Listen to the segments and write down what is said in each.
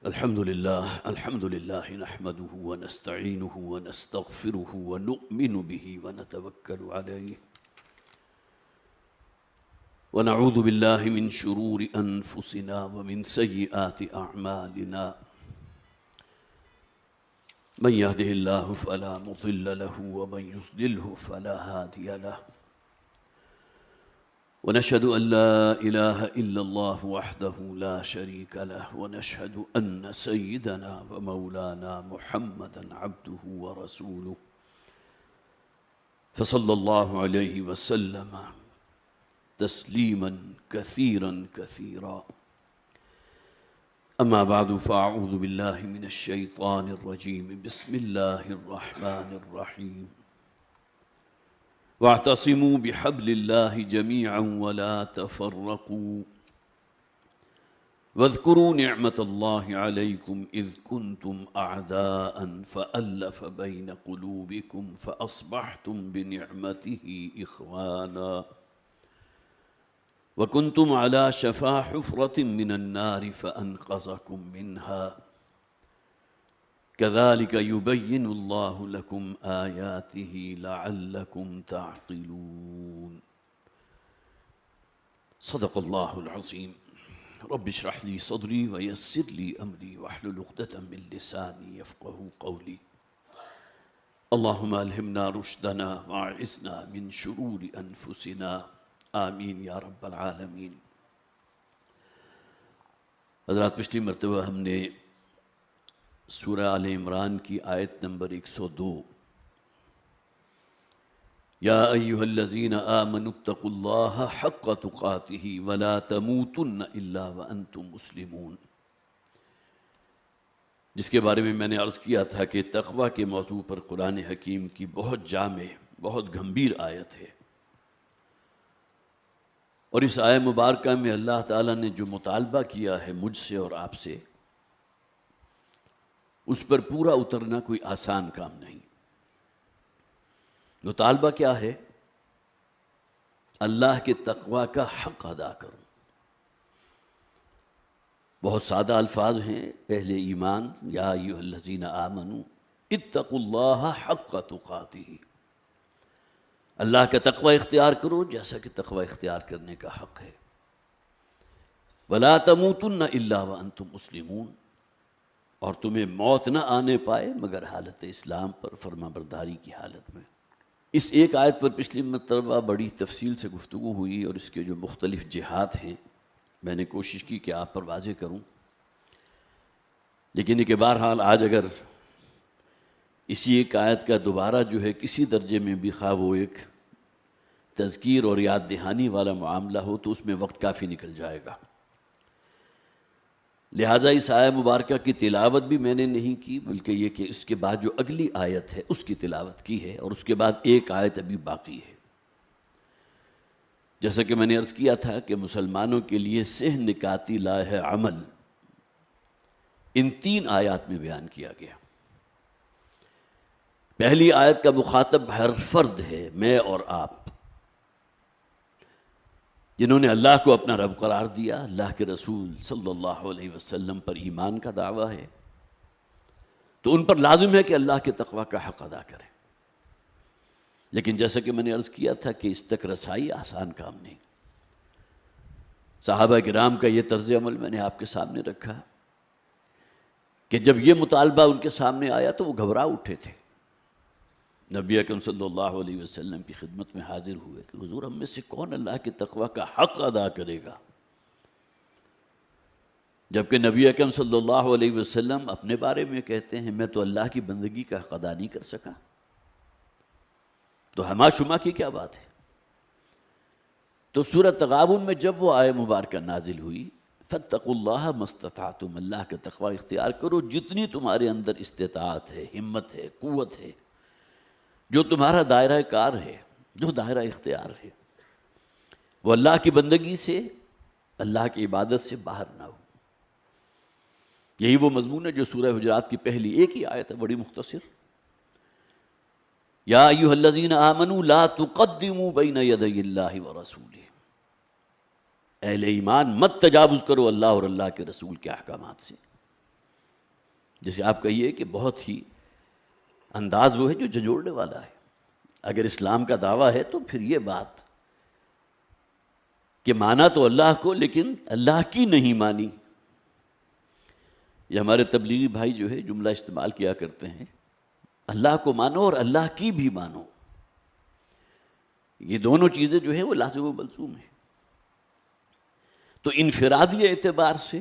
الحمد لله نحمده ونستعينه ونستغفره ونؤمن به ونتوكل عليه ونعوذ بالله من شرور أنفسنا ومن سيئات أعمالنا من يهده الله فلا مضل له ومن يضلله فلا هادي له ونشهد أن لا إله إلا الله وحده لا شريك له ونشهد أن سيدنا ومولانا محمدا عبده ورسوله فصلى الله عليه وسلم تسليما كثيرا كثيرا أما بعد فأعوذ بالله من الشيطان الرجيم بسم الله الرحمن الرحيم واعتصموا بحبل الله جميعا ولا تفرقوا واذكروا نعمة الله عليكم إذ كنتم أعداء فألف بين قلوبكم فأصبحتم بنعمته إخوانا وكنتم على شفا حفرة من النار فأنقذكم منها كذلك يبين الله لكم آياته لعلكم تعقلون صدق الله العظيم رب اشرح لي صدري ويسر لي أمري واحلل عقدة من لساني يفقهوا قولي اللهم ألهمنا رشدنا وأعذنا من شرور أنفسنا آمین یا رب العالمین۔ حضرات پچھلی مرتبہ ہم نے سورہ آل عمران کی آیت نمبر 102 یا ایہا الذین آمنوا اتقوا اللہ حق تقاتہ ولا تموتن الا وانتم مسلمون، جس کے بارے میں میں نے عرض کیا تھا کہ تقوی کے موضوع پر قرآن حکیم کی بہت جامع بہت گھمبیر آیت ہے، اور اس آیہ مبارکہ میں اللہ تعالیٰ نے جو مطالبہ کیا ہے مجھ سے اور آپ سے، اس پر پورا اترنا کوئی آسان کام نہیں۔ مطالبہ کیا ہے؟ اللہ کے تقوی کا حق ادا کروں۔ بہت سادہ الفاظ ہیں، اہل ایمان یا ایھا الذین آمنوا اتقوا اللہ حق تقاتہ، اللہ کا تقوی اختیار کرو جیسا کہ تقوی اختیار کرنے کا حق ہے۔ وَلَا تَمُوتُنَّ إِلَّا وَأَنْتُمْ مُسْلِمُونَ، اور تمہیں موت نہ آنے پائے مگر حالت اسلام پر، فرما برداری کی حالت میں۔ اس ایک آیت پر پچھلی مرتبہ بڑی تفصیل سے گفتگو ہوئی، اور اس کے جو مختلف جہات ہیں میں نے کوشش کی کہ آپ پر واضح کروں، لیکن یہ کہ بہرحال آج اگر اسی ایک آیت کا دوبارہ جو ہے کسی درجے میں بھی خواہ وہ ایک تذکیر اور یاد دہانی والا معاملہ ہو تو اس میں وقت کافی نکل جائے گا، لہٰذا اس آیہ مبارکہ کی تلاوت بھی میں نے نہیں کی، بلکہ یہ کہ اس کے بعد جو اگلی آیت ہے اس کی تلاوت کی ہے، اور اس کے بعد ایک آیت ابھی باقی ہے۔ جیسا کہ میں نے عرض کیا تھا کہ مسلمانوں کے لیے سہ نکاتی لائحہ عمل ان 3 آیات میں بیان کیا گیا۔ پہلی آیت کا مخاطب ہر فرد ہے، میں اور آپ، جنہوں نے اللہ کو اپنا رب قرار دیا، اللہ کے رسول صلی اللہ علیہ وسلم پر ایمان کا دعویٰ ہے، تو ان پر لازم ہے کہ اللہ کے تقوی کا حق ادا کریں۔ لیکن جیسا کہ میں نے عرض کیا تھا کہ اس تک رسائی آسان کام نہیں۔ صحابہ کرام کا یہ طرز عمل میں نے آپ کے سامنے رکھا کہ جب یہ مطالبہ ان کے سامنے آیا تو وہ گھبرا اٹھے تھے، نبی اکرم صلی اللہ علیہ وسلم کی خدمت میں حاضر ہوئے کہ حضور ہم میں سے کون اللہ کے تقوی کا حق ادا کرے گا؟ جبکہ نبی اکرم صلی اللہ علیہ وسلم اپنے بارے میں کہتے ہیں میں تو اللہ کی بندگی کا حق ادا نہیں کر سکا، تو ہما شما کی کیا بات ہے؟ تو سورہ تغابن میں جب وہ آیہ مبارکہ نازل ہوئی فاتقوا اللہ ما استطعتم، اللہ کا تقوی اختیار کرو جتنی تمہارے اندر استطاعت ہے، ہمت ہے، قوت ہے، جو تمہارا دائرہ کار ہے، جو دائرہ اختیار ہے، وہ اللہ کی بندگی سے، اللہ کی عبادت سے باہر نہ ہو۔ یہی وہ مضمون ہے جو سورہ حجرات کی پہلی ایک ہی آیت ہے، بڑی مختصر، یا ایھا الذین آمنوا لا تقدموا بین یدی اللہ ورسولہ، اہل ایمان مت تجاوز کرو اللہ اور اللہ کے رسول کے احکامات سے۔ جسے آپ کہیے کہ بہت ہی انداز وہ ہے جو جھنجھوڑنے والا ہے۔ اگر اسلام کا دعویٰ ہے تو پھر یہ بات کہ مانا تو اللہ کو لیکن اللہ کی نہیں مانی۔ یہ ہمارے تبلیغی بھائی جو ہے جملہ استعمال کیا کرتے ہیں، اللہ کو مانو اور اللہ کی بھی مانو۔ یہ دونوں چیزیں جو ہیں وہ لازم و ملزوم ہیں۔ تو انفرادی اعتبار سے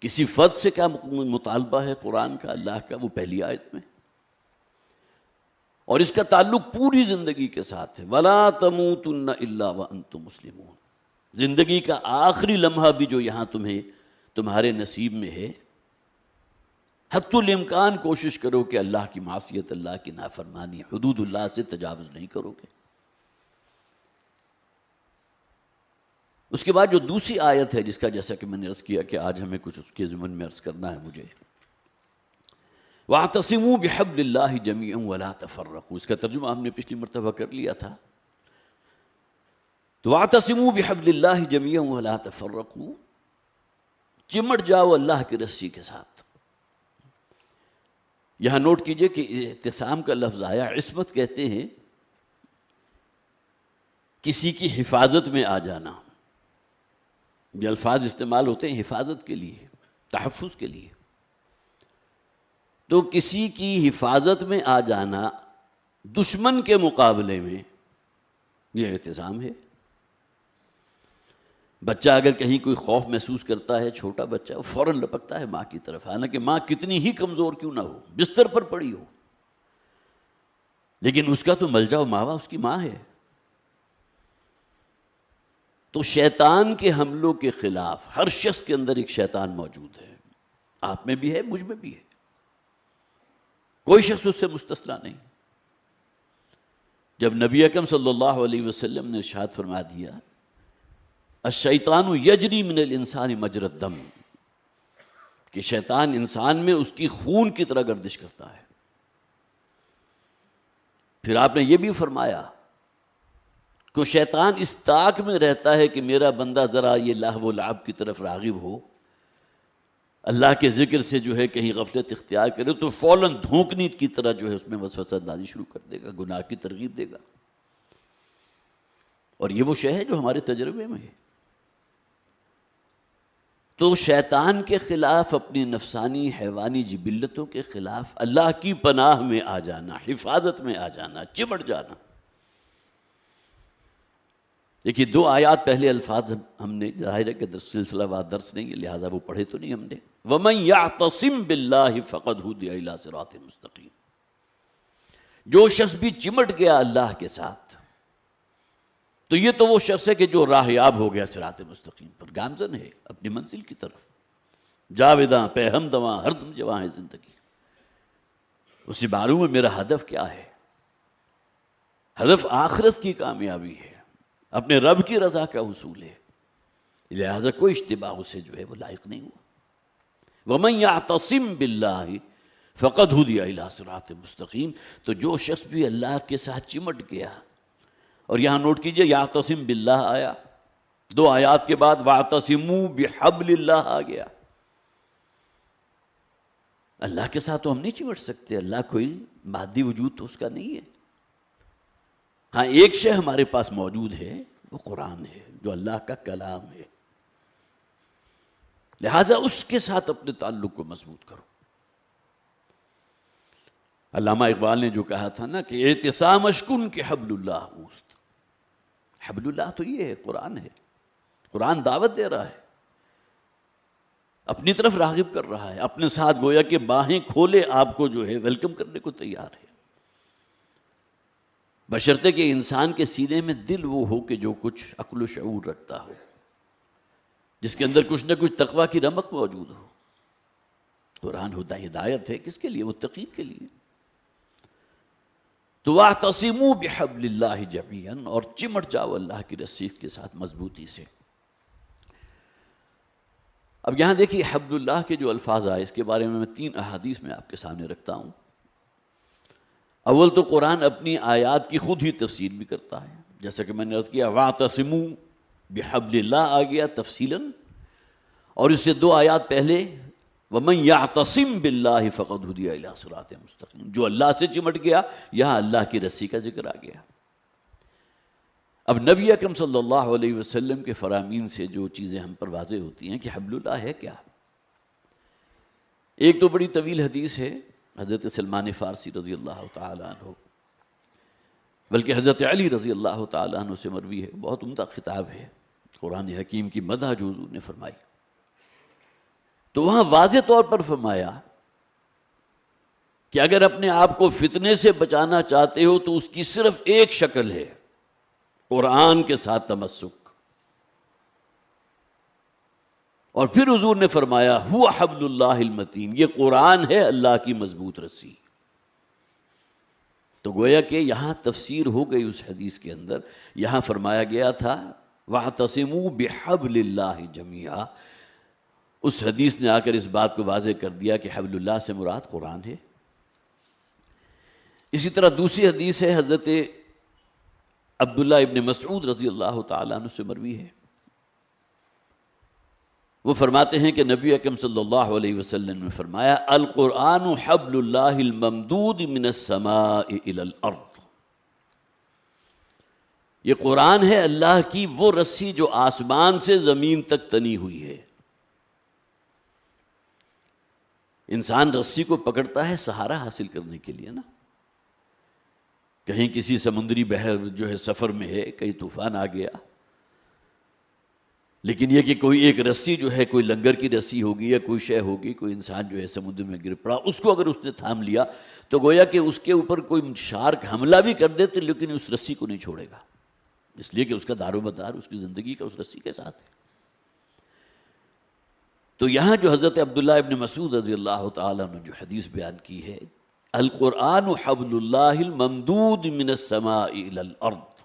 کسی فرد سے کیا مطالبہ ہے قرآن کا، اللہ کا، وہ پہلی آیت میں، اور اس کا تعلق پوری زندگی کے ساتھ ہے۔ وَلَا تَمُوتُنَّ إِلَّا وَأَنْتُمْ مُسْلِمُونَ۔ زندگی کا آخری لمحہ بھی جو یہاں تمہارے نصیب میں ہے، حتی الامکان کوشش کرو کہ اللہ کی معصیت، اللہ کی نافرمانی، حدود اللہ سے تجاوز نہیں کرو گے۔ اس کے بعد جو دوسری آیت ہے جس کا جیسا کہ میں نے عرض کیا کہ آج ہمیں کچھ اس کے ضمن میں عرض کرنا ہے مجھے، وَاعْتَصِمُوا بِحَبْلِ اللَّهِ جَمِيعًا وَلَا تَفَرَّقُوا، اس کا ترجمہ ہم نے پچھلی مرتبہ کر لیا تھا۔ تو وَاعْتَصِمُوا بِحَبْلِ اللَّهِ جَمِيعًا وَلَا تَفَرَّقُوا، چمٹ جاؤ اللہ کی رسی کے ساتھ۔ یہاں نوٹ کیجئے کہ اعتصام کا لفظ آیا، عصمت کہتے ہیں کسی کی حفاظت میں آ جانا۔ یہ الفاظ استعمال ہوتے ہیں حفاظت کے لیے، تحفظ کے لیے۔ تو کسی کی حفاظت میں آ جانا دشمن کے مقابلے میں، یہ اعتصام ہے۔ بچہ اگر کہیں کوئی خوف محسوس کرتا ہے، چھوٹا بچہ، وہ فوراً لپکتا ہے ماں کی طرف، حالانکہ ماں کتنی ہی کمزور کیوں نہ ہو، بستر پر پڑی ہو، لیکن اس کا تو ملجا و ماوا اس کی ماں ہے۔ تو شیطان کے حملوں کے خلاف ہر شخص کے اندر ایک شیطان موجود ہے، آپ میں بھی ہے، مجھ میں بھی ہے، کوئی شخص اس سے مستثنیٰ نہیں۔ جب نبی اکرم صلی اللہ علیہ وسلم نے ارشاد فرما دیا الشیطان یجری من الانسان مجری الدم، کہ شیطان انسان میں اس کی خون کی طرح گردش کرتا ہے، پھر آپ نے یہ بھی فرمایا کہ شیطان اس طاق میں رہتا ہے کہ میرا بندہ ذرا یہ لہو و لعب کی طرف راغب ہو، اللہ کے ذکر سے جو ہے کہیں غفلت اختیار کرے تو فوراً دھونکنی کی طرح جو ہے اس میں وسوسہ اندازی شروع کر دے گا، گناہ کی ترغیب دے گا۔ اور یہ وہ شے ہے جو ہمارے تجربے میں ہے۔ تو شیطان کے خلاف، اپنی نفسانی حیوانی جبلتوں کے خلاف اللہ کی پناہ میں آ جانا، حفاظت میں آ جانا، چمٹ جانا۔ دیکھیے دو آیات پہلے الفاظ ہم نے، ظاہر ہے کہ سلسلہ وار درس نہیں ہے لہٰذا وہ پڑھے تو نہیں ہم نے۔ وَمَن يَعْتَصِمْ بِاللَّهِ فَقَدْ هُدِيَ إِلَىٰ صِرَاطٍ مُسْتَقِيمٍ، جو شخص بھی چمٹ گیا اللہ کے ساتھ تو یہ تو وہ شخص ہے کہ جو راہیاب ہو گیا صراط مستقیم پر، گامزن ہے اپنی منزل کی طرف، جاوداں پہ ہم دواں ہر دم جواں ہے زندگی۔ اسی معلوم ہے میرا ہدف کیا ہے، ہدف آخرت کی کامیابی ہے، اپنے رب کی رضا کا حصول ہے، لہذا کوئی اشتباہ اسے جو ہے وہ لائق نہیں ہوا۔ وَمَن يَعْتَصِمْ بِاللَّهِ فَقَدْ هُدِيَ إِلَىٰ صِرَاطٍ مُسْتَقِيمٍ، تو جو شخص بھی اللہ کے ساتھ چمٹ گیا، اور یہاں نوٹ کیجئے یعتصم باللہ آیا، دو آیات کے بعد وَاعْتَصِمُوا بِحَبْلِ اللَّهِ آ گیا۔ اللہ کے ساتھ تو ہم نہیں چمٹ سکتے، اللہ کوئی مادی وجود تو اس کا نہیں ہے۔ ہاں ایک شے ہمارے پاس موجود ہے، وہ قرآن ہے جو اللہ کا کلام ہے، لہٰذا اس کے ساتھ اپنے تعلق کو مضبوط کرو۔ علامہ اقبال نے جو کہا تھا نا کہ اعتصام اشکن کے حبل اللہ اوست، حبل اللہ تو یہ ہے، قرآن ہے، قرآن دعوت دے رہا ہے، اپنی طرف راغب کر رہا ہے، اپنے ساتھ گویا کہ باہیں کھولے آپ کو جو ہے ویلکم کرنے کو تیار ہے، بشرطے کہ انسان کے سینے میں دل وہ ہو کہ جو کچھ عقل و شعور رکھتا ہو، جس کے اندر کچھ نہ کچھ تقویٰ کی رمق موجود ہو۔ قرآن ہدایت ہے کس کے لیے؟ متقین کے لیے۔ تو وَاعْتَصِمُوا بِحَبْلِ اللَّهِ جَمِيعًا، اور چمٹ جاؤ اللہ کی رسی کے ساتھ مضبوطی سے۔ اب یہاں دیکھیے حبل اللہ کے جو الفاظ آئے اس کے بارے میں تین احادیث میں آپ کے سامنے رکھتا ہوں۔ اول تو قرآن اپنی آیات کی خود ہی تفسیر بھی کرتا ہے، جیسا کہ میں نے عرض کیا وَاعْتَصِمُوا بِحَبْلِ اللَّهِ آ گیا تفصیلاً، اور اس سے دو آیات پہلے وَمَن يَعْتَصِم بِاللَّهِ فَقَدْ هُدِيَ إِلَىٰ صِرَاطٍ مُسْتَقِيمٍ، جو اللہ سے چمٹ گیا، یہاں اللہ کی رسی کا ذکر آ گیا۔ اب نبی اکرم صلی اللہ علیہ وسلم کے فرامین سے جو چیزیں ہم پر واضح ہوتی ہیں کہ حبل اللہ ہے کیا۔ ایک تو بڑی طویل حدیث ہے حضرت سلمان فارسی رضی اللہ تعالیٰ عنہ، بلکہ حضرت علی رضی اللہ تعالیٰ عنہ سے مروی ہے، بہت عمدہ خطاب ہے، قرآن حکیم کی مدح جو حضور نے فرمائی۔ تو وہاں واضح طور پر فرمایا کہ اگر اپنے آپ کو فتنے سے بچانا چاہتے ہو تو اس کی صرف ایک شکل ہے، قرآن کے ساتھ تمسک۔ اور پھر حضور نے فرمایا ہوا حبل اللہ المتین، یہ قرآن ہے اللہ کی مضبوط رسی۔ تو گویا کہ یہاں تفسیر ہو گئی اس حدیث کے اندر، یہاں فرمایا گیا تھا وَاعْتَصِمُوا بِحَبْلِ اللَّهِ جَمِيعًا، اس حدیث نے آ کر اس بات کو واضح کر دیا کہ حبل اللہ سے مراد قرآن ہے۔ اسی طرح دوسری حدیث ہے حضرت عبداللہ ابن مسعود رضی اللہ تعالیٰ عنہ سے مروی ہے، وہ فرماتے ہیں کہ نبی اکرم صلی اللہ علیہ وسلم نے فرمایا القرآن حبل اللہ الممدود من السماء الى الارض، یہ قرآن ہے اللہ کی وہ رسی جو آسمان سے زمین تک تنی ہوئی ہے۔ انسان رسی کو پکڑتا ہے سہارا حاصل کرنے کے لیے نا، کہیں کسی سمندری بحر جو ہے سفر میں ہے، کہیں طوفان آ گیا، لیکن یہ کہ کوئی ایک رسی جو ہے، کوئی لنگر کی رسی ہوگی یا کوئی شے ہوگی، کوئی انسان جو ہے سمندر میں گر پڑا، اس کو اگر اس نے تھام لیا تو گویا کہ اس کے اوپر کوئی شارک حملہ بھی کر دے تو لیکن اس رسی کو نہیں چھوڑے گا، اس لیے کہ اس کا دار و مدار اس کی زندگی کا اس رسی کے ساتھ ہے۔ تو یہاں جو حضرت عبداللہ ابن مسعود رضی اللہ تعالیٰ نے جو حدیث بیان کی ہے القرآن حبل اللہ الممدود من السماء الى الارض،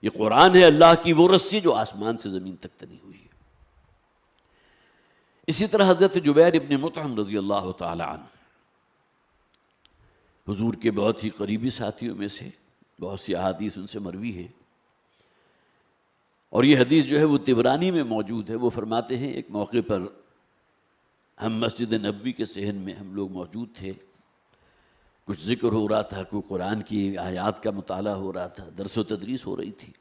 یہ قرآن ہے اللہ کی وہ رسی جو آسمان سے زمین تک تنی ہوئی ہے۔ اسی طرح حضرت جبیر ابن مطعم رضی اللہ تعالی عنہ حضور کے بہت ہی قریبی ساتھیوں میں سے، بہت سی احادیث ان سے مروی ہیں، اور یہ حدیث جو ہے وہ طبرانی میں موجود ہے۔ وہ فرماتے ہیں ایک موقع پر ہم مسجد نبوی کے صحن میں ہم لوگ موجود تھے، کچھ ذکر ہو رہا تھا، کوئی قرآن کی آیات کا مطالعہ ہو رہا تھا، درس و تدریس ہو رہی تھی،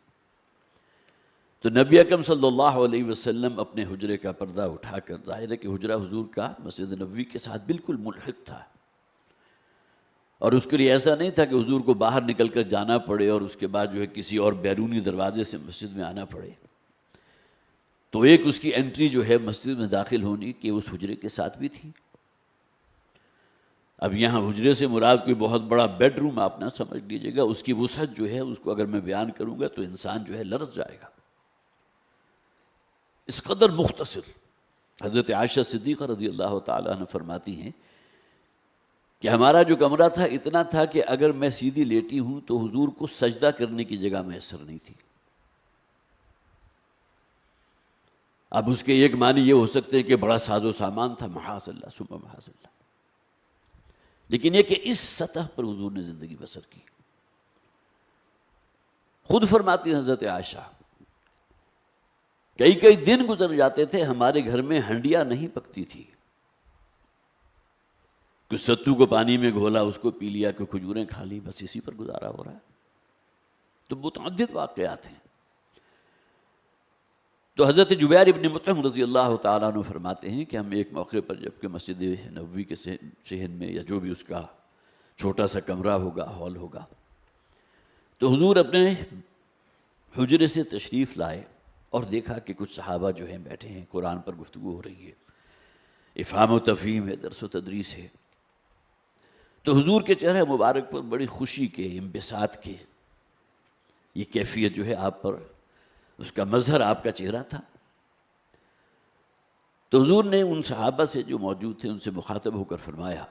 تو نبی اکرم صلی اللہ علیہ وسلم اپنے حجرے کا پردہ اٹھا کر، ظاہر ہے کہ حجرہ حضور کا مسجد نبوی کے ساتھ بالکل ملحق تھا، اور اس کے لیے ایسا نہیں تھا کہ حضور کو باہر نکل کر جانا پڑے اور اس کے بعد جو ہے کسی اور بیرونی دروازے سے مسجد میں آنا پڑے، تو ایک اس کی انٹری جو ہے مسجد میں داخل ہونے کی اس حجرے کے ساتھ بھی تھی۔ اب یہاں حجرے سے مراد کوئی بہت بڑا بیڈ روم آپ نہ سمجھ لیجیے گا، اس کی وسعت جو ہے اس کو اگر میں بیان کروں گا تو انسان جو ہے لرز جائے گا، اس قدر مختصر۔ حضرت عائشہ صدیقہ رضی اللہ تعالیٰ عنہ فرماتی ہیں کہ ہمارا جو کمرہ تھا اتنا تھا کہ اگر میں سیدھی لیٹی ہوں تو حضور کو سجدہ کرنے کی جگہ میسر نہیں تھی۔ اب اس کے ایک معنی یہ ہو سکتے ہیں کہ بڑا ساز و سامان تھا، معاذ اللہ ثم معاذ اللہ، لیکن یہ کہ اس سطح پر حضور نے زندگی بسر کی۔ خود فرماتی حضرت عائشہ کئی دن گزر جاتے تھے ہمارے گھر میں ہنڈیاں نہیں پکتی تھی، کچھ ستو کو پانی میں گھولا اس کو پی لیا، کوئی کھجوریں کھا لی، بس اسی پر گزارا ہو رہا ہے۔ تو متعدد واقعات ہیں۔ تو حضرت جبیر ابن مطعم رضی اللہ تعالیٰ عنہ فرماتے ہیں کہ ہم ایک موقع پر جبکہ مسجد نبوی کے صحن میں یا جو بھی اس کا چھوٹا سا کمرہ ہوگا، ہال ہوگا، تو حضور اپنے حجرے سے تشریف لائے اور دیکھا کہ کچھ صحابہ جو ہیں بیٹھے ہیں، قرآن پر گفتگو ہو رہی ہے، افہام و تفہیم ہے، درس و تدریس ہے۔ تو حضور کے چہرے مبارک پر بڑی خوشی کے، انبساط کے، یہ کیفیت جو ہے آپ پر، اس کا مظہر آپ کا چہرہ تھا۔ تو حضور نے ان صحابہ سے جو موجود تھے ان سے مخاطب ہو کر فرمایا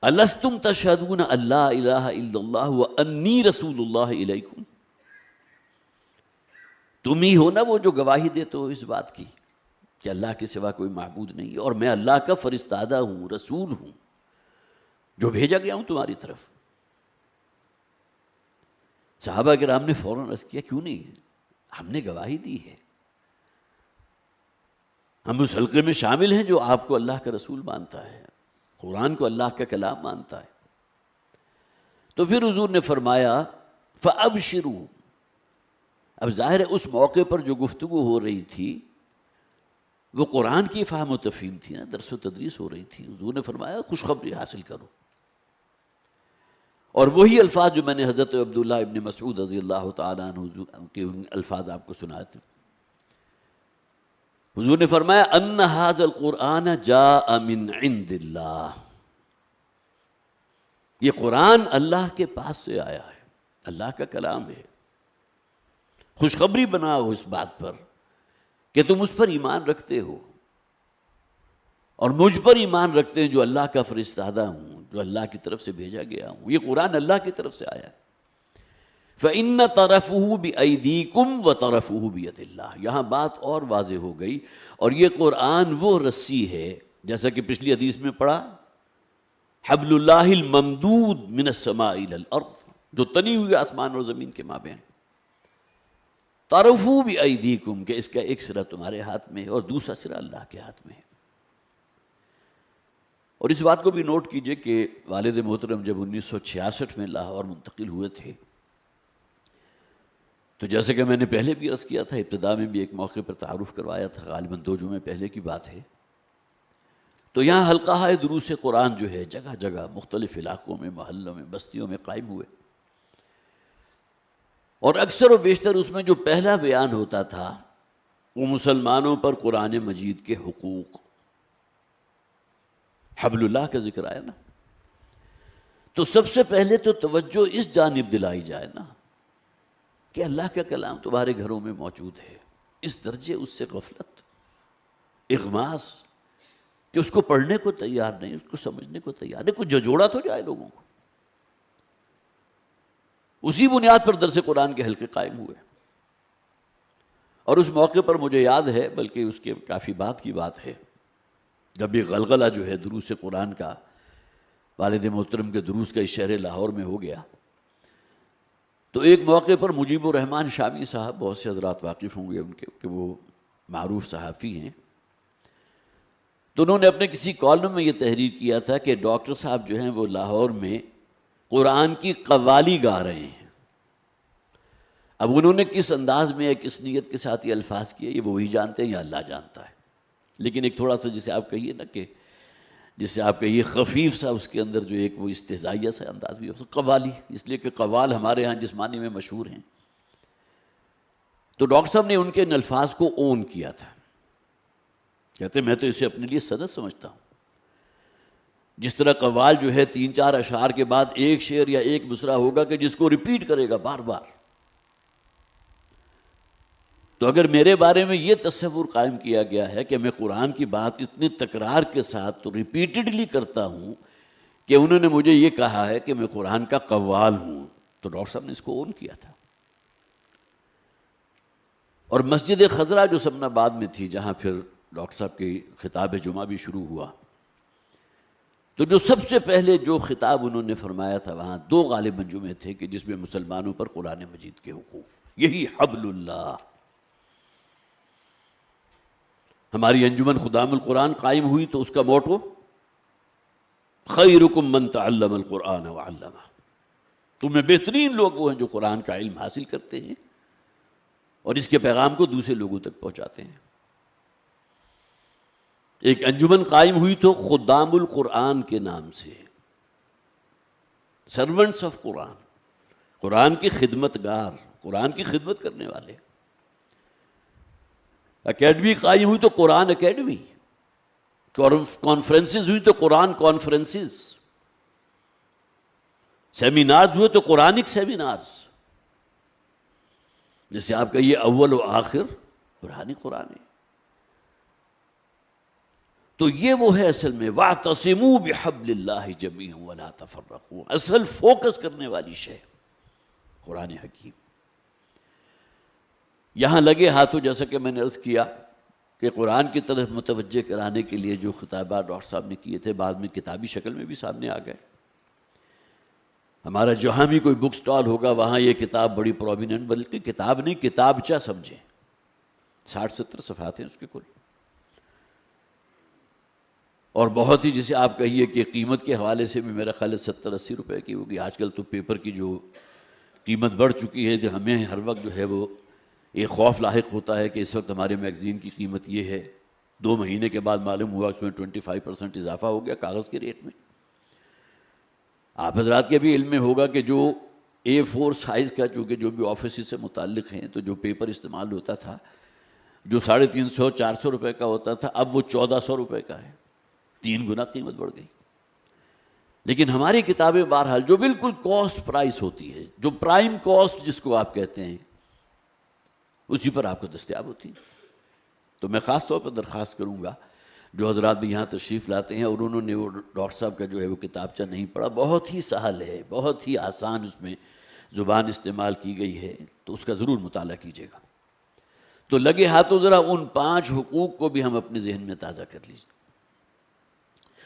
الستم تشہدون ان لا الہ الا اللہ وانی رسول اللہ الیکم، تم ہی ہو نا وہ جو گواہی دیتے ہو اس بات کی کہ اللہ کے سوا کوئی معبود نہیں ہے اور میں اللہ کا فرستادہ ہوں، رسول ہوں، جو بھیجا گیا ہوں تمہاری طرف۔ صحابہ کرام نے فوراً عرض کیا کیوں نہیں، ہم نے گواہی دی ہے، ہم اس حلقے میں شامل ہیں جو آپ کو اللہ کا رسول مانتا ہے، قرآن کو اللہ کا کلام مانتا ہے۔ تو پھر حضور نے فرمایا فَأَبْشِرُوا، اب ظاہر ہے اس موقع پر جو گفتگو ہو رہی تھی وہ قرآن کی فہم و تفہیم تھی نا، درس و تدریس ہو رہی تھی۔ حضور نے فرمایا خوشخبری حاصل کرو، اور وہی الفاظ جو میں نے حضرت عبداللہ ابن مسعود رضی اللہ تعالیٰ عنہ کے الفاظ آپ کو سنائے تھے۔ حضور نے فرمایا ان ھذا القرآن جاء من عند اللہ، یہ قرآن اللہ کے پاس سے آیا ہے، اللہ کا کلام ہے۔ خوشخبری بناؤ اس بات پر کہ تم اس پر ایمان رکھتے ہو اور مجھ پر ایمان رکھتے ہیں جو اللہ کا فرستادہ ہوں، جو اللہ کی طرف سے بھیجا گیا ہوں۔ یہ قرآن اللہ کی طرف سے آیا ہے۔ فَإِنَّ طَرَفُهُ بِأَيْدِيكُمْ وَطَرَفُهُ بِيَدِ اللَّهِ، یہاں بات اور واضح ہو گئی، اور یہ قرآن وہ رسی ہے جیسا کہ پچھلی حدیث میں پڑھا، حبل اللہ الممدود من السماء الى الارض، جو تنی ہوئی آسمان اور زمین کے مابین۔ طَرَفُهُ بِأَيْدِيكُمْ کہ اس کا ایک سرا تمہارے ہاتھ میں ہے اور دوسرا سرا اللہ کے ہاتھ میں ہے۔ اور اس بات کو بھی نوٹ کیجئے کہ والد محترم جب 1966 میں لاہور منتقل ہوئے تھے، تو جیسے کہ میں نے پہلے بھی عرض کیا تھا، ابتدا میں بھی ایک موقع پر تعارف کروایا تھا، غالباً 2 جمعے پہلے کی بات ہے، تو یہاں حلقہ دروس قرآن جو ہے جگہ جگہ مختلف علاقوں میں، محلوں میں، بستیوں میں قائم ہوئے، اور اکثر و بیشتر اس میں جو پہلا بیان ہوتا تھا وہ مسلمانوں پر قرآن مجید کے حقوق، حبل اللہ کا ذکر آیا نا، تو سب سے پہلے تو توجہ اس جانب دلائی جائے نا کہ اللہ کا کلام تمہارے گھروں میں موجود ہے، اس درجے اس سے غفلت، اغماس کہ اس کو پڑھنے کو تیار نہیں، اس کو سمجھنے کو تیار نہیں، کچھ جھجھوڑا تو جائے لوگوں کو۔ اسی بنیاد پر درس قرآن کے حلقے قائم ہوئے، اور اس موقع پر مجھے یاد ہے، بلکہ اس کے کافی بعد کی بات ہے، جب یہ غلغلہ جو ہے دروس قرآن کا والد محترم کے دروس کا اس شہر لاہور میں ہو گیا، تو ایک موقع پر مجیب الرحمن شامی صاحب، بہت سے حضرات واقف ہوں گے ان کے کہ وہ معروف صحافی ہیں، تو انہوں نے اپنے کسی کالم میں یہ تحریر کیا تھا کہ ڈاکٹر صاحب جو ہیں وہ لاہور میں قرآن کی قوالی گا رہے ہیں۔ اب انہوں نے کس انداز میں یا کس نیت کے ساتھ یہ الفاظ کیے، یہ وہی جانتے ہیں یا اللہ جانتا ہے، لیکن ایک تھوڑا سا جسے آپ کہیے نا کہ جسے آپ کہیے خفیف سا، اس کے اندر جو ایک وہ استہزائیہ سا انداز بھی ہو، قوالی، اس لیے کہ قوال ہمارے ہاں جس معنی میں مشہور ہیں۔ تو ڈاکٹر صاحب نے ان کے ان الفاظ کو اون کیا تھا، کہتے میں تو اسے اپنے لیے صدد سمجھتا ہوں، جس طرح قوال جو ہے 3-4 اشعار کے بعد ایک شعر یا ایک مصرع ہوگا کہ جس کو ریپیٹ کرے گا بار بار، تو اگر میرے بارے میں یہ تصور قائم کیا گیا ہے کہ میں قرآن کی بات اتنی تکرار کے ساتھ تو ریپیٹڈلی کرتا ہوں کہ انہوں نے مجھے یہ کہا ہے کہ میں قرآن کا قوال ہوں، تو ڈاکٹر صاحب نے اس کو اون کیا تھا۔ اور مسجد خضرا جو سمن آباد میں تھی، جہاں پھر ڈاکٹر صاحب کی خطاب جمعہ بھی شروع ہوا، تو جو سب سے پہلے جو خطاب انہوں نے فرمایا تھا، وہاں 2 غالباً جمعے تھے کہ جس میں مسلمانوں پر قرآن مجید کے حقوق، یہی حبل اللہ۔ ہماری انجمن خدام القرآن قائم ہوئی تو اس کا موٹو خیرکم من تعلم القرآن وعلمہ، تمہیں بہترین لوگ وہ ہیں جو قرآن کا علم حاصل کرتے ہیں اور اس کے پیغام کو دوسرے لوگوں تک پہنچاتے ہیں۔ ایک انجمن قائم ہوئی تو خدام القرآن کے نام سے، سرونٹس آف قرآن، قرآن کی خدمت گار، قرآن کی خدمت کرنے والے۔ اکیڈمی قائم ہوئی تو قرآن اکیڈمی، کانفرنسز ہوئی تو قرآن کانفرنسز، سیمینارز ہوئے تو قرآنک سیمینارز، جیسے آپ کہیے اول و آخر قرآن قرآن ہے۔ تو یہ وہ ہے اصل میں وَاعْتَصِمُوا بِحَبْلِ اللَّهِ جَمِيعًا وَلَا تَفَرَّقُوا، اصل فوکس کرنے والی شے قرآن حکیم۔ یہاں لگے ہاتھوں، جیسا کہ میں نے عرض کیا کہ قرآن کی طرف متوجہ کرانے کے لیے جو خطابات ڈاکٹر صاحب نے کیے تھے، بعد میں کتابی شکل میں بھی سامنے آ گئے۔ ہمارا جہاں بھی کوئی بک سٹال ہوگا وہاں یہ کتاب بڑی پرومیننٹ، بلکہ کتاب نہیں کتابچہ سمجھیں، 60-70 صفحات ہیں اس کے کل، اور بہت ہی جسے آپ کہیے کہ قیمت کے حوالے سے بھی میرا خیال ہے 70-80 روپے کی ہوگی. آج کل تو پیپر کی جو قیمت بڑھ چکی ہے، جو ہمیں ہر وقت جو ہے وہ ایک خوف لاحق ہوتا ہے کہ اس وقت ہمارے میگزین کی قیمت یہ ہے، 2 مہینے کے بعد معلوم ہوا اس میں 25% اضافہ ہو گیا کاغذ کے ریٹ میں. آپ حضرات کے بھی علم میں ہوگا کہ جو A4 سائز کا چونکہ جو بھی آفیسز سے متعلق ہیں تو جو پیپر استعمال ہوتا تھا جو 350-400 روپے کا ہوتا تھا اب وہ 1400 روپے کا ہے. 3 گنا قیمت بڑھ گئی. لیکن ہماری کتابیں بہرحال جو بالکل کاسٹ پرائس ہوتی ہے، جو پرائم کاسٹ جس کو آپ کہتے ہیں، اسی پر آپ کو دستیاب ہوتی ہے. تو میں خاص طور پر درخواست کروں گا جو حضرات بھی یہاں تشریف لاتے ہیں اور انہوں نے وہ ڈاکٹر صاحب کا جو ہے وہ کتابچہ نہیں پڑھا، بہت ہی سہل ہے، بہت ہی آسان اس میں زبان استعمال کی گئی ہے، تو اس کا ضرور مطالعہ کیجیے گا. تو لگے ہاتھوں ذرا ان 5 حقوق کو بھی ہم اپنے ذہن میں تازہ کر لیجیے.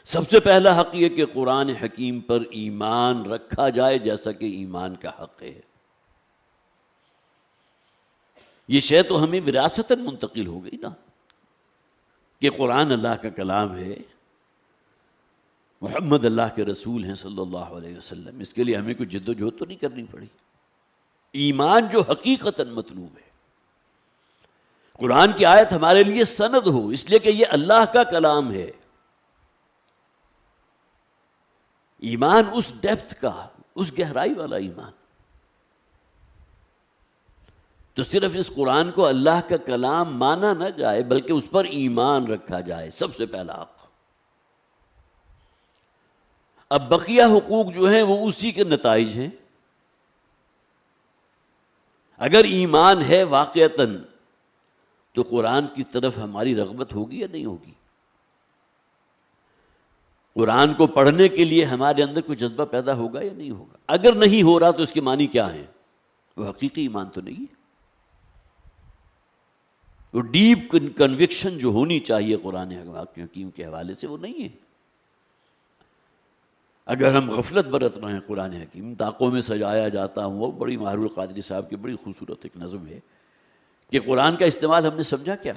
سب سے پہلا حق یہ کہ قرآن حکیم پر ایمان رکھا جائے جیسا کہ ایمان کا حق ہے. یہ شے تو ہمیں وراثتاً منتقل ہو گئی نا کہ قرآن اللہ کا کلام ہے، محمد اللہ کے رسول ہیں صلی اللہ علیہ وسلم. اس کے لیے ہمیں کوئی جد و جہد تو نہیں کرنی پڑی. ایمان جو حقیقتاً مطلوب ہے، قرآن کی آیت ہمارے لیے سند ہو، اس لیے کہ یہ اللہ کا کلام ہے. ایمان اس ڈیپتھ کا، اس گہرائی والا ایمان. تو صرف اس قرآن کو اللہ کا کلام مانا نہ جائے بلکہ اس پر ایمان رکھا جائے، سب سے پہلا حق. اب بقیہ حقوق جو ہیں وہ اسی کے نتائج ہیں. اگر ایمان ہے واقعتاً تو قرآن کی طرف ہماری رغبت ہوگی یا نہیں ہوگی؟ قرآن کو پڑھنے کے لیے ہمارے اندر کوئی جذبہ پیدا ہوگا یا نہیں ہوگا؟ اگر نہیں ہو رہا تو اس کے معنی کیا ہیں؟ وہ حقیقی ایمان تو نہیں ہے. وہ ڈیپ کنوکشن جو ہونی چاہیے قرآن حکیم کے حوالے سے وہ نہیں ہے. اگر ہم غفلت برت رہے ہیں قرآن حکیم، طاقوں میں سجایا جاتا ہوں، وہ بڑی ماہر القادری صاحب کی بڑی خوبصورت ایک نظم ہے کہ قرآن کا استعمال ہم نے سمجھا کیا؟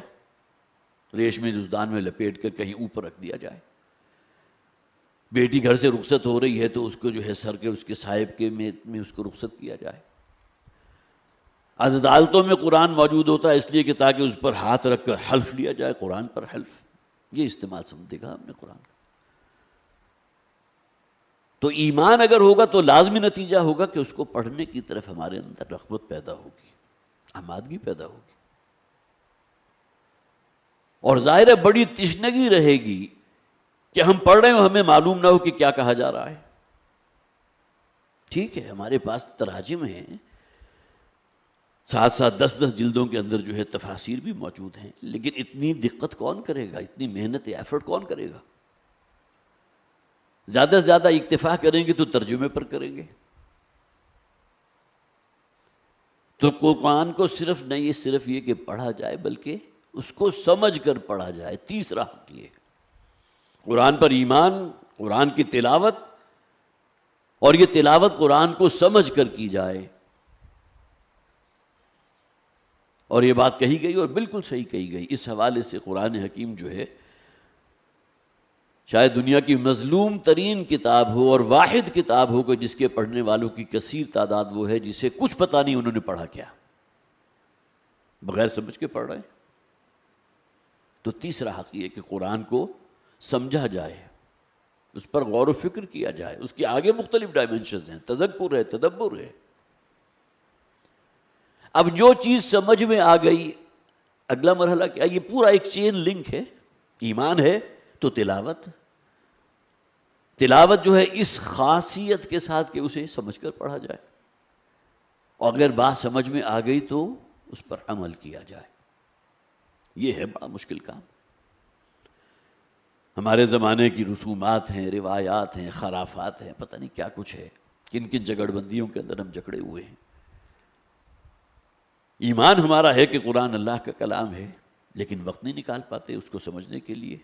ریشمی جزدان میں لپیٹ کر کہیں اوپر رکھ دیا جائے. بیٹی گھر سے رخصت ہو رہی ہے تو اس کو جو ہے سر کے اس کے صاحب کے میں اس کو رخصت کیا جائے. عدالتوں میں قرآن موجود ہوتا ہے اس لیے کہ تاکہ اس پر ہاتھ رکھ کر حلف لیا جائے، قرآن پر حلف. یہ استعمال سمجھے گا ہم نے قرآن کا. تو ایمان اگر ہوگا تو لازمی نتیجہ ہوگا کہ اس کو پڑھنے کی طرف ہمارے اندر رغبت پیدا ہوگی، آمادگی پیدا ہوگی. اور ظاہر ہے بڑی تشنگی رہے گی کہ ہم پڑھ رہے ہوں ہمیں معلوم نہ ہو کہ کیا کہا جا رہا ہے. ٹھیک ہے ہمارے پاس تراجم ہیں، ساتھ ساتھ 10 جلدوں کے اندر جو ہے تفاسیر بھی موجود ہیں، لیکن اتنی دقت کون کرے گا، اتنی محنت ایفرٹ کون کرے گا؟ زیادہ سے زیادہ اکتفا کریں گے تو ترجمے پر کریں گے. تو قرآن کو صرف یہ کہ پڑھا جائے بلکہ اس کو سمجھ کر پڑھا جائے. تیسرا حق یہ قرآن پر ایمان، قرآن کی تلاوت، اور یہ تلاوت قرآن کو سمجھ کر کی جائے. اور یہ بات کہی گئی اور بالکل صحیح کہی گئی. اس حوالے سے قرآن حکیم جو ہے شاید دنیا کی مظلوم ترین کتاب ہو اور واحد کتاب ہو کہ جس کے پڑھنے والوں کی کثیر تعداد وہ ہے جسے کچھ پتہ نہیں انہوں نے پڑھا کیا، بغیر سمجھ کے پڑھ رہے ہیں. تو تیسرا حق یہ کہ قرآن کو سمجھا جائے، اس پر غور و فکر کیا جائے. اس کے آگے مختلف ڈائمنشنز ہیں، تذکر ہے، تدبر ہے. اب جو چیز سمجھ میں آ گئی، اگلا مرحلہ کیا؟ یہ پورا ایک چین لنک ہے. ایمان ہے تو تلاوت جو ہے اس خاصیت کے ساتھ کہ اسے سمجھ کر پڑھا جائے، اور اگر بات سمجھ میں آ گئی تو اس پر عمل کیا جائے. یہ ہے بڑا مشکل کام. ہمارے زمانے کی رسومات ہیں، روایات ہیں، خرافات ہیں، پتہ نہیں کیا کچھ ہے، کن کن جگڑ بندیوں کے اندر ہم جکڑے ہوئے ہیں. ایمان ہمارا ہے کہ قرآن اللہ کا کلام ہے، لیکن وقت نہیں نکال پاتے اس کو سمجھنے کے لیے،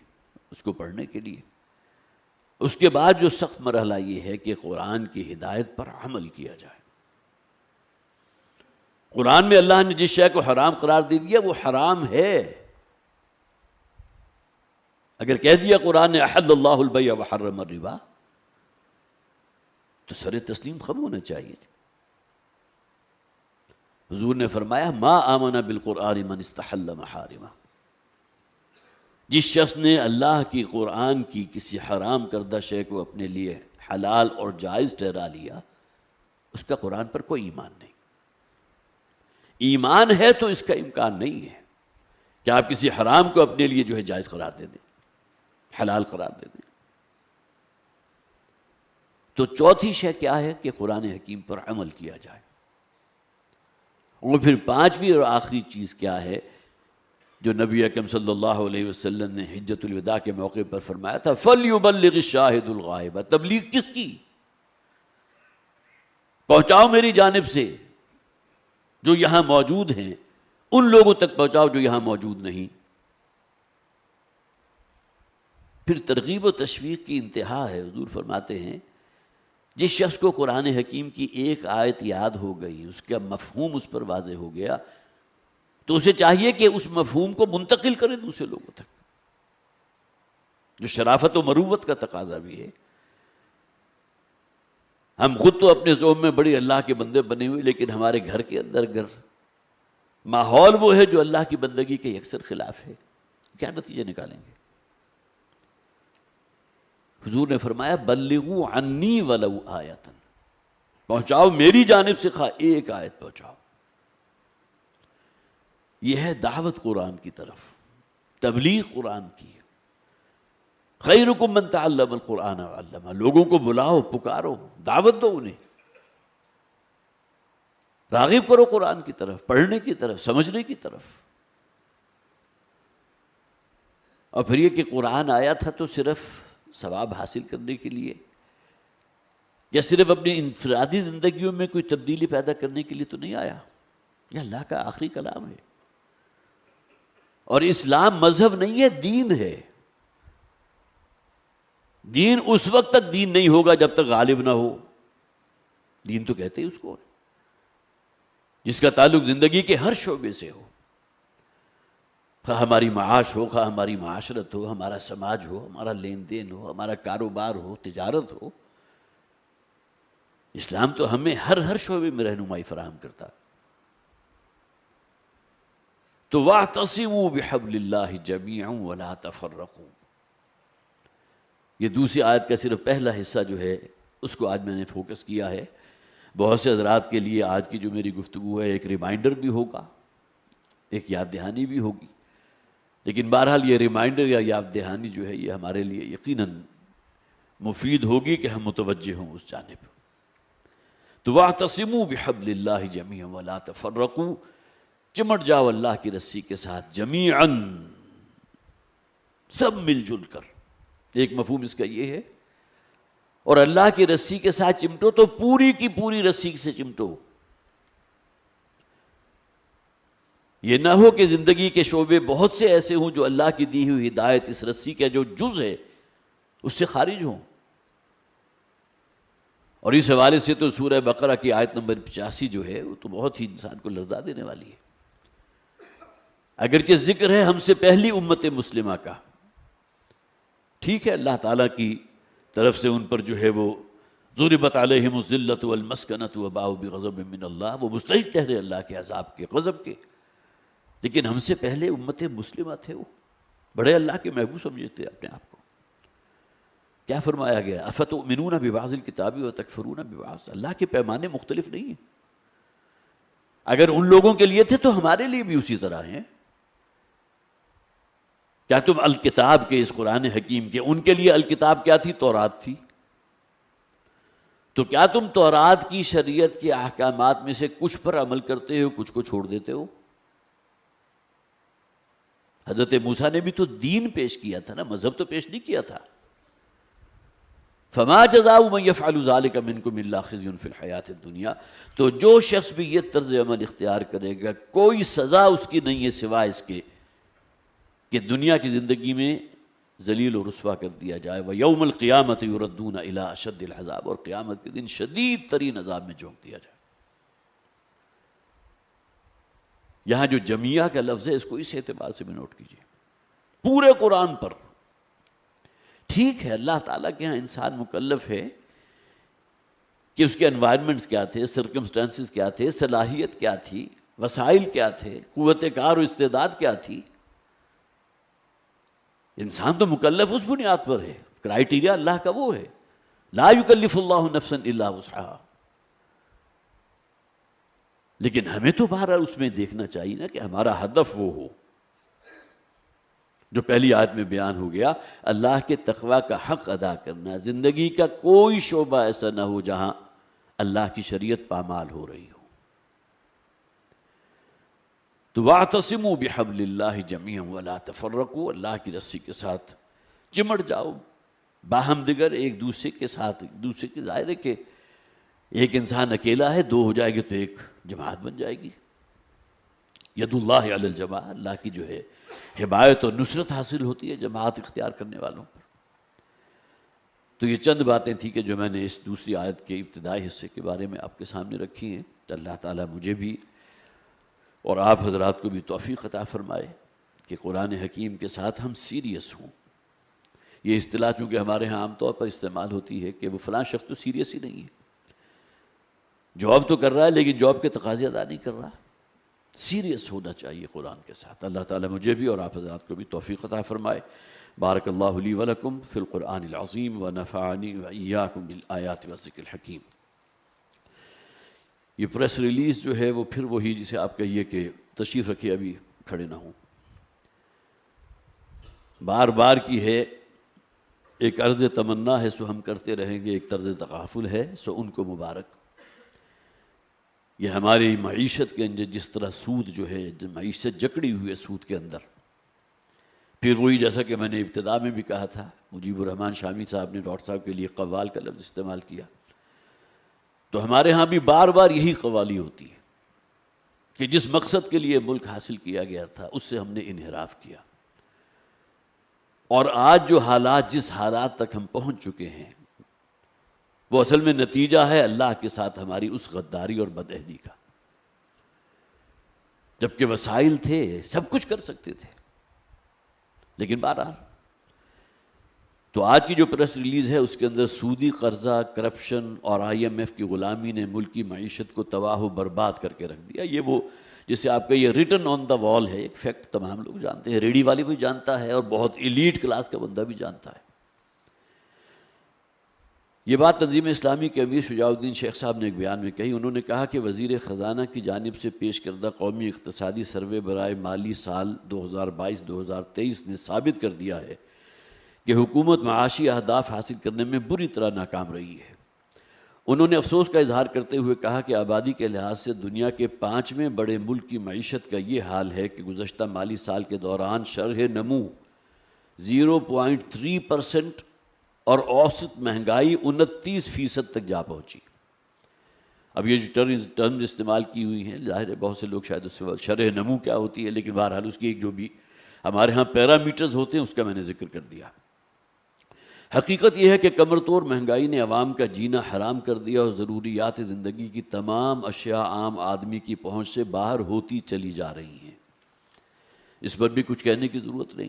اس کو پڑھنے کے لیے. اس کے بعد جو سخت مرحلہ یہ ہے کہ قرآن کی ہدایت پر عمل کیا جائے. قرآن میں اللہ نے جس شے کو حرام قرار دے دیا وہ حرام ہے. اگر کہہ دیا قرآن نے احل اللہ البیع وحرم الربا تو سر تسلیم خم ہونا چاہیے. حضور نے فرمایا ما آمن بالقرآن من استحل محارمہ، جس شخص نے اللہ کی قرآن کی کسی حرام کردہ شے کو اپنے لیے حلال اور جائز ٹھہرا لیا، اس کا قرآن پر کوئی ایمان نہیں. ایمان ہے تو اس کا امکان نہیں ہے کہ آپ کسی حرام کو اپنے لیے جو ہے جائز قرار دے دیں، حلال قرار دے دیں. تو چوتھی شے کیا ہے کہ قرآن حکیم پر عمل کیا جائے. اور پھر پانچویں اور آخری چیز کیا ہے جو نبی اکرم صلی اللہ علیہ وسلم نے حجۃ الوداع کے موقع پر فرمایا تھا فَلْيُبَلِّغِ الشَّاهِدُ الْغَائِبَ، تبلیغ کس کی؟ پہنچاؤ میری جانب سے، جو یہاں موجود ہیں ان لوگوں تک پہنچاؤ جو یہاں موجود نہیں. پھر ترغیب و تشویق کی انتہا ہے. حضور فرماتے ہیں جس شخص کو قرآن حکیم کی ایک آیت یاد ہو گئی، اس کا مفہوم اس پر واضح ہو گیا، تو اسے چاہیے کہ اس مفہوم کو منتقل کرے دوسرے لوگوں تک، جو شرافت و مروت کا تقاضا بھی ہے. ہم خود تو اپنے ذوق میں بڑی اللہ کے بندے بنے ہوئے، لیکن ہمارے گھر کے اندر اگر ماحول وہ ہے جو اللہ کی بندگی کے یکسر خلاف ہے، کیا نتیجے نکالیں گے؟ حضور نے فرمایا بلغوا عنی ولو آیۃ، پہنچاؤ میری جانب سے خواہ ایک آیت پہنچاؤ. یہ ہے دعوت قرآن کی طرف، تبلیغ قرآن کی. خیرکم من تعلم القرآن وعلمہ، لوگوں کو بلاؤ، پکارو، دعوت دو، انہیں راغب کرو قرآن کی طرف، پڑھنے کی طرف، سمجھنے کی طرف. اور پھر یہ کہ قرآن آیا تھا تو صرف ثواب حاصل کرنے کے لیے یا صرف اپنی انفرادی زندگیوں میں کوئی تبدیلی پیدا کرنے کے لیے تو نہیں آیا. یہ اللہ کا آخری کلام ہے. اور اسلام مذہب نہیں ہے، دین ہے. دین اس وقت تک دین نہیں ہوگا جب تک غالب نہ ہو. دین تو کہتے ہیں اس کو جس کا تعلق زندگی کے ہر شعبے سے ہو، خواہ ہماری معاش ہو، خواہ ہماری معاشرت ہو، ہمارا سماج ہو، ہمارا لین دین ہو، ہمارا کاروبار ہو، تجارت ہو. اسلام تو ہمیں ہر شعبے میں رہنمائی فراہم کرتا. تو وَاعْتَصِمُوا بِحَبْلِ اللَّهِ جَمِيعًا وَلَا تَفَرَّقُوا، یہ دوسری آیت کا صرف پہلا حصہ جو ہے اس کو آج میں نے فوکس کیا ہے. بہت سے حضرات کے لیے آج کی جو میری گفتگو ہے ایک ریمائنڈر بھی ہوگا، ایک یاد دہانی بھی ہوگی. لیکن بہرحال یہ ریمائنڈر یا یاد دہانی جو ہے یہ ہمارے لیے یقیناً مفید ہوگی کہ ہم متوجہ ہوں اس جانب. تو وَاعْتَصِمُوا بِحَبْلِ اللَّهِ جَمِيعًا وَلَا تَفَرَّقُوا، چمٹ جاؤ اللہ کی رسی کے ساتھ، جمیعاً، سب مل جل کر. ایک مفہوم اس کا یہ ہے. اور اللہ کی رسی کے ساتھ چمٹو تو پوری کی پوری رسی سے چمٹو. یہ نہ ہو کہ زندگی کے شعبے بہت سے ایسے ہوں جو اللہ کی دی ہوئی ہدایت اس رسی کا جو جز ہے اس سے خارج ہوں. اور اس حوالے سے تو سورہ بقرہ کی آیت نمبر 85 جو ہے وہ تو بہت ہی انسان کو لرزا دینے والی ہے. اگرچہ ذکر ہے ہم سے پہلی امت مسلمہ کا، ٹھیک ہے، اللہ تعالیٰ کی طرف سے ان پر جو ہے وہ ضربت علیہم الذلۃ والمسکنۃ وباؤوا بغضب من اللہ، وہ مستحق ٹھہرے اللہ کے عذاب کے، غضب کے. لیکن ہم سے پہلے امت مسلمہ تھے، وہ بڑے اللہ کے محبوب سمجھتے اپنے آپ کو. کیا فرمایا گیا؟ افتؤمنون ببعض الکتاب وتکفرون ببعض. اللہ کے پیمانے مختلف نہیں ہیں. اگر ان لوگوں کے لیے تھے تو ہمارے لیے بھی اسی طرح ہیں. کیا تم الکتاب کے اس قرآن حکیم کے، ان کے لیے الکتاب کیا تھی؟ تورات تھی. تو کیا تم تورات کی شریعت کے احکامات میں سے کچھ پر عمل کرتے ہو، کچھ کو چھوڑ دیتے ہو؟ حضرت موسیٰ نے بھی تو دین پیش کیا تھا نا، مذہب تو پیش نہیں کیا تھا. فما جزاء من يفعل ذلك منكم الا خزي في الحیات الدنیا. تو جو شخص بھی یہ طرز عمل اختیار کرے گا کوئی سزا اس کی نہیں ہے سوائے اس کے کہ دنیا کی زندگی میں ذلیل و رسوا کر دیا جائے. وَيَوْمَ الْقِيَامَةِ يُرَدُّونَ إِلَىٰ أَشَدِّ الْعَذَابِ، اور قیامت کے دن شدید ترین عذاب میں جھونک دیا جائے. یہاں جو جمیعہ کا لفظ ہے اس کو اس اعتبار سے بھی نوٹ کیجیے. پورے قرآن پر ٹھیک ہے اللہ تعالیٰ کے ہاں انسان مکلف ہے کہ اس کے انوائرمنٹس کیا تھے، سرکمسٹانسز کیا تھے، صلاحیت کیا تھی، وسائل کیا تھے، قوت کار و استعداد کیا تھی. انسان تو مکلف اس بنیاد پر ہے، کرائیٹیریا اللہ کا وہ ہے، لا یکلف اللہ نفسا الا وسعہا. لیکن ہمیں تو بہرحال اس میں دیکھنا چاہیے نا کہ ہمارا ہدف وہ ہو جو پہلی آیت میں بیان ہو گیا، اللہ کے تقوی کا حق ادا کرنا. زندگی کا کوئی شعبہ ایسا نہ ہو جہاں اللہ کی شریعت پامال ہو رہی ہو. تو وَاعْتَصِمُوا بِحَبْلِ اللَّهِ جَمِيعًا وَلَا تَفَرَّقُوا، اللہ کی رسی کے ساتھ چمٹ جاؤ باہم دیگر ایک دوسرے کے ساتھ. ایک دوسرے کے ظاہر ہے کہ ایک انسان اکیلا ہے، دو ہو جائے گی تو ایک جماعت بن جائے گی. ید اللہ علی الجماعہ، اللہ کی جو ہے حمایت اور نصرت حاصل ہوتی ہے جماعت اختیار کرنے والوں پر. تو یہ چند باتیں تھیں کہ جو میں نے اس دوسری آیت کے ابتدائی حصے کے بارے میں آپ کے سامنے رکھی ہیں. تو اللہ تعالیٰ مجھے بھی اور آپ حضرات کو بھی توفیق عطا فرمائے کہ قرآن حکیم کے ساتھ ہم سیریس ہوں. یہ اصطلاح چونکہ ہمارے ہاں عام طور پر استعمال ہوتی ہے کہ وہ فلاں شخص تو سیریس ہی نہیں ہے، جاب تو کر رہا ہے لیکن جاب کے تقاضے ادا نہیں کر رہا. سیریس ہونا چاہیے قرآن کے ساتھ. اللہ تعالیٰ مجھے بھی اور آپ حضرات کو بھی توفیق عطا فرمائے. بارک اللہ لی ولکم فی القرآن العظیم ونفعنی وإیاکم بالآیات والذکر الحکیم. یہ پریس ریلیز جو ہے وہ پھر وہی جسے آپ کہیے کہ تشریف رکھے ابھی کھڑے نہ ہوں، بار بار کی ہے. ایک عرض تمنا ہے سو ہم کرتے رہیں گے، ایک طرز تغافل ہے سو ان کو مبارک. یہ ہماری معیشت کے اندر جس طرح سود جو ہے، معیشت جکڑی ہوئی ہے سود کے اندر. پھر وہی جیسا کہ میں نے ابتدا میں بھی کہا تھا، مجیب الرحمن شامی صاحب نے ڈاکٹر صاحب کے لیے قوال کا لفظ استعمال کیا. تو ہمارے ہاں بھی بار بار یہی قوالی ہوتی ہے کہ جس مقصد کے لیے ملک حاصل کیا گیا تھا اس سے ہم نے انحراف کیا. اور آج جو حالات، جس حالات تک ہم پہنچ چکے ہیں، وہ اصل میں نتیجہ ہے اللہ کے ساتھ ہماری اس غداری اور بدعہدی کا. جبکہ وسائل تھے، سب کچھ کر سکتے تھے، لیکن بہرحال. تو آج کی جو پریس ریلیز ہے اس کے اندر سودی قرضہ، کرپشن اور IMF کی غلامی نے ملک کی معیشت کو تباہ و برباد کر کے رکھ دیا. یہ وہ جسے آپ کا یہ ریٹن آن دا وال ہے، ایک فیکٹ تمام لوگ جانتے ہیں، ریڈی والی بھی جانتا ہے اور بہت ایلیٹ کلاس کا بندہ بھی جانتا ہے. یہ بات تنظیم اسلامی کے امیر شجاع الدین شیخ صاحب نے ایک بیان میں کہی. انہوں نے کہا کہ وزیر خزانہ کی جانب سے پیش کردہ قومی اقتصادی سروے برائے مالی سال 2022-2023 نے ثابت کر دیا ہے کہ حکومت معاشی اہداف حاصل کرنے میں بری طرح ناکام رہی ہے. انہوں نے افسوس کا اظہار کرتے ہوئے کہا کہ آبادی کے لحاظ سے دنیا کے 5ویں بڑے ملک کی معیشت کا یہ حال ہے کہ گزشتہ مالی سال کے دوران شرح نمو 0.3% اور اوسط مہنگائی 29% تک جا پہنچی. اب یہ جو ٹرمز استعمال کی ہوئی ہیں، ظاہر ہے بہت سے لوگ شاید اس سے شرح نمو کیا ہوتی ہے، لیکن بہرحال اس کی ایک جو بھی ہمارے ہاں پیرامیٹرز ہوتے ہیں اس کا میں نے ذکر کر دیا. حقیقت یہ ہے کہ کمر توڑ مہنگائی نے عوام کا جینا حرام کر دیا اور ضروریات زندگی کی تمام اشیاء عام آدمی کی پہنچ سے باہر ہوتی چلی جا رہی ہیں. اس پر بھی کچھ کہنے کی ضرورت نہیں.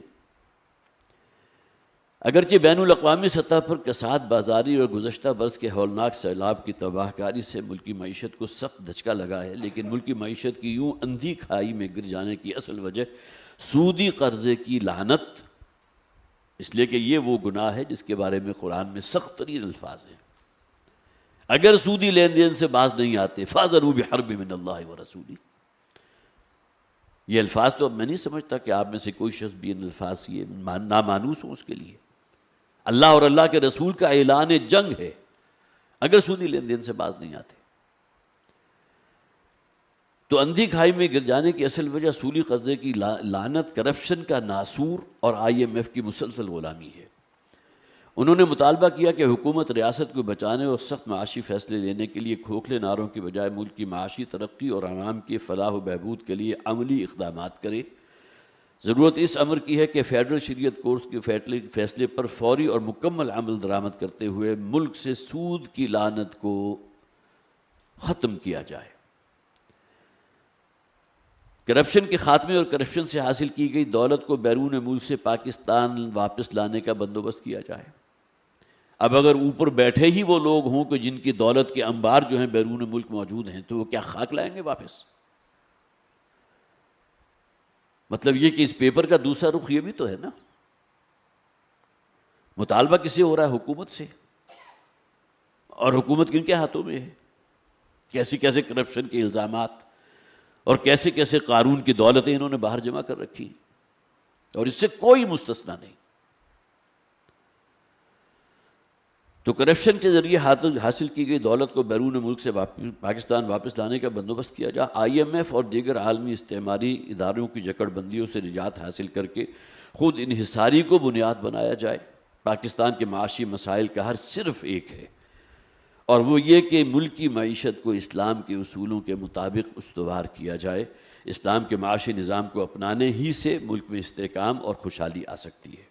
اگرچہ بین الاقوامی سطح پر کساد بازاری اور گزشتہ برس کے ہولناک سیلاب کی تباہ کاری سے ملکی معیشت کو سخت دھچکا لگا ہے، لیکن ملکی معیشت کی یوں اندھی کھائی میں گر جانے کی اصل وجہ سودی قرضے کی لعنت، اس لیے کہ یہ وہ گناہ ہے جس کے بارے میں قرآن میں سخت ترین الفاظ ہیں. اگر سودی لین دین سے باز نہیں آتے فَاذَنُوا بِحَرْبٍ مِّنَ اللَّهِ وَرَسُولِهِ. یہ الفاظ تو اب میں نہیں سمجھتا کہ آپ میں سے کوئی شخص بھی ان الفاظ یہ نامانوس ہو. اس کے لیے اللہ اور اللہ کے رسول کا اعلان جنگ ہے اگر سودی لین دین سے باز نہیں آتے. تو اندھی کھائی میں گر جانے کی اصل وجہ سودی قرضے کی لعنت، کرپشن کا ناسور اور IMF کی مسلسل غلامی ہے. انہوں نے مطالبہ کیا کہ حکومت ریاست کو بچانے اور سخت معاشی فیصلے لینے کے لیے کھوکھلے نعروں کی بجائے ملک کی معاشی ترقی اور عوام کی فلاح و بہبود کے لیے عملی اقدامات کرے. ضرورت اس امر کی ہے کہ فیڈرل شریعت کورس کے فیصلے پر فوری اور مکمل عمل درآمد کرتے ہوئے ملک سے سود کی لعنت کو ختم کیا جائے. کرپشن کے خاتمے اور کرپشن سے حاصل کی گئی دولت کو بیرون ملک سے پاکستان واپس لانے کا بندوبست کیا جائے۔ اب اگر اوپر بیٹھے ہی وہ لوگ ہوں کہ جن کی دولت کے انبار جو ہیں بیرون ملک موجود ہیں، تو وہ کیا خاک لائیں گے واپس؟ مطلب یہ کہ اس پیپر کا دوسرا رخ یہ بھی تو ہے نا، مطالبہ کس سے ہو رہا ہے؟ حکومت سے، اور حکومت کن کے ہاتھوں میں ہے؟ کیسے کیسے کرپشن کے الزامات اور کیسے کیسے قارون کی دولتیں انہوں نے باہر جمع کر رکھی، اور اس سے کوئی مستثنا نہیں۔ تو کرپشن کے ذریعے حاصل کی گئی دولت کو بیرون ملک سے پاکستان واپس لانے کا بندوبست کیا جائے۔ IMF اور دیگر عالمی استعماری اداروں کی جکڑ بندیوں سے نجات حاصل کر کے خود انحصاری کو بنیاد بنایا جائے۔ پاکستان کے معاشی مسائل کا حل صرف ایک ہے، اور وہ یہ کہ ملکی معیشت کو اسلام کے اصولوں کے مطابق استوار کیا جائے۔ اسلام کے معاشی نظام کو اپنانے ہی سے ملک میں استحکام اور خوشحالی آ سکتی ہے۔